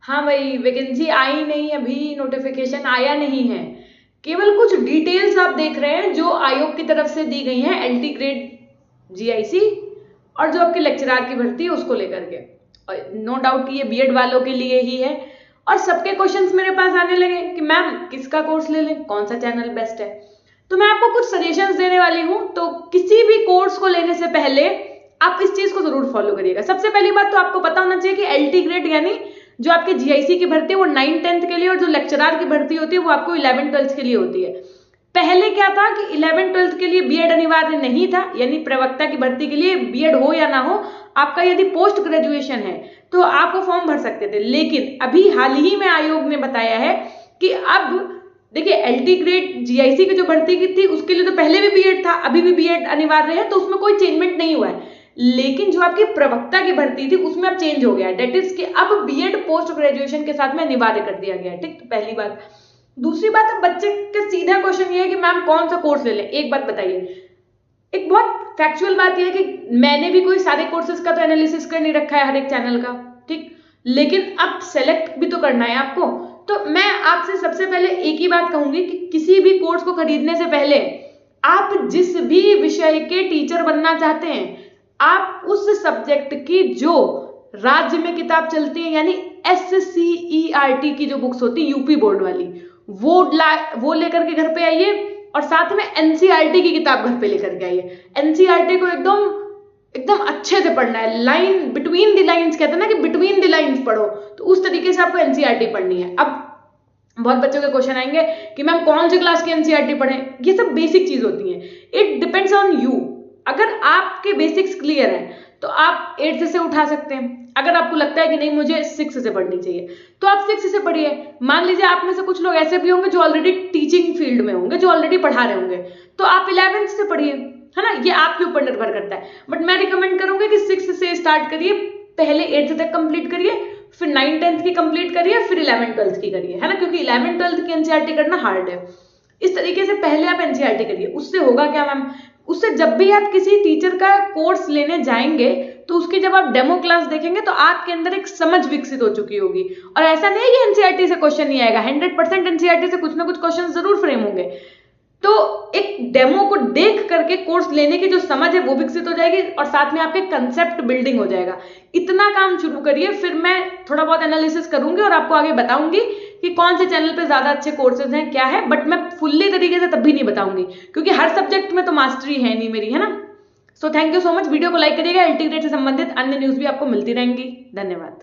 हाँ भाई, वैकेंसी आई नहीं, अभी नोटिफिकेशन आया नहीं है। केवल कुछ डिटेल्स आप देख रहे हैं जो आयोग की तरफ से दी गई हैं, एलटी ग्रेड जीआईसी और जो आपके लेक्चरार की भर्ती है उसको लेकर के। और नो डाउट कि ये बीएड वालों के लिए ही है। और सबके क्वेश्चंस मेरे पास आने लगे कि मैम किसका कोर्स ले लें, कौन सा चैनल बेस्ट है। तो मैं आपको कुछ सजेशंस देने वाली हूं। तो किसी भी कोर्स को लेने से पहले आप इस चीज को जरूर फॉलो करिएगा। सबसे पहली बात तो आपको पता होना चाहिए कि एलटी ग्रेड यानी जो आपके जीआईसी की भर्ती है वो 9-10 के लिए, और जो लेक्चरार की भर्ती होती है वो आपको 11-12 के लिए होती है। पहले क्या था कि 11-12 के लिए बीएड अनिवार्य नहीं था, यानी प्रवक्ता की भर्ती के लिए बीएड हो या ना हो, आपका यदि पोस्ट ग्रेजुएशन है तो आप वो फॉर्म भर सकते थे। लेकिन अभी हाल ही में आयोग ने बताया है कि अब देखिए, एलटी ग्रेड जीआईसी की जो भर्ती की थी उसके लिए तो पहले भी बीएड था, अभी भी बीएड अनिवार्य है, तो उसमें कोई चेंजमेंट नहीं हुआ है। लेकिन जो आपकी प्रवक्ता की भर्ती थी उसमें अब चेंज हो गया है, डेट इज कि अब बीएड पोस्ट ग्रेजुएशन के साथ में अनिवार्य कर दिया गया है। ठीक, तो पहली बात। दूसरी बात, अब बच्चे का सीधा क्वेश्चन ये है कि मैम कौन सा कोर्स ले लें। एक बात बताइए, एक बहुत फैक्चुअल बात यह है कि मैंने भी कोई सारे कोर्सेज का तो एनालिसिस कर नहीं रखा है हर एक चैनल का, ठीक, लेकिन अब सेलेक्ट भी तो करना है आपको। तो मैं आपसे सबसे पहले एक ही बात कहूंगी कि किसी भी कोर्स को खरीदने से पहले आप जिस भी विषय के टीचर बनना चाहते हैं, आप उस सब्जेक्ट की जो राज्य में किताब चलती है, यानी SCERT की जो बुक्स होती है यूपी बोर्ड वाली, वो लेकर के घर पे आइए, और साथ में एनसीईआरटी की किताब घर पे लेकर के आइए। एनसीईआरटी को एकदम अच्छे से पढ़ना है, लाइन बिटवीन द लाइंस कहते हैं ना, कि बिटवीन द लाइंस पढ़ो, तो उस तरीके से आपको एनसीईआरटी पढ़नी है। अब बहुत बच्चों के क्वेश्चन आएंगे कि मैम कौन सी क्लास की एनसीईआरटी पढ़ें। ये सब बेसिक चीज होती है, इट डिपेंड्स ऑन यू। अगर आपके बेसिक्स क्लियर हैं तो आप 8th से उठा सकते हैं। अगर आपको लगता है कि नहीं मुझे 6 से पढ़नी चाहिए तो आप 6 से पढ़िए। मान लीजिए आप में से कुछ लोग ऐसे भी होंगे जो ऑलरेडी टीचिंग फील्ड में होंगे, जो ऑलरेडी पढ़ा रहे होंगे, तो आप 11th से पढ़िए, है ना, ये आपके ऊपर निर्भर करता है। बट मैं रिकमेंड करूंगी कि 6 से स्टार्ट करिए, पहले 8th तक कंप्लीट करिए, फिर 9-10 की कंप्लीट करिए, फिर 11-12 की करिए, है ना, क्योंकि 11-12 की एनसीईआरटी करना हार्ड है। इस तरीके से पहले आप एनसीईआरटी करिए। उससे होगा क्या मैम, उससे जब भी आप किसी टीचर का कोर्स लेने जाएंगे तो उसकी जब आप डेमो क्लास देखेंगे तो आपके अंदर एक समझ विकसित हो चुकी होगी। और ऐसा नहीं है कि एनसीईआरटी से क्वेश्चन नहीं आएगा, 100% एनसीईआरटी से कुछ ना कुछ क्वेश्चन जरूर फ्रेम होंगे। तो एक डेमो को देख करके कोर्स लेने की जो समझ है वो विकसित हो जाएगी, और साथ में आपके कंसेप्ट बिल्डिंग हो जाएगा। इतना काम शुरू करिए, फिर मैं थोड़ा बहुत एनालिसिस करूंगी और आपको आगे बताऊंगी कि कौन से चैनल पे ज्यादा अच्छे कोर्सेज हैं, क्या है। बट मैं फुल्ली तरीके से तब भी नहीं बताऊंगी, क्योंकि हर सब्जेक्ट में तो मास्टरी है नहीं मेरी, है ना। So thank you so much. Video को लाइक करिएगा। एलटी ग्रेड से संबंधित अन्य न्यूज भी आपको मिलती रहेंगी। धन्यवाद।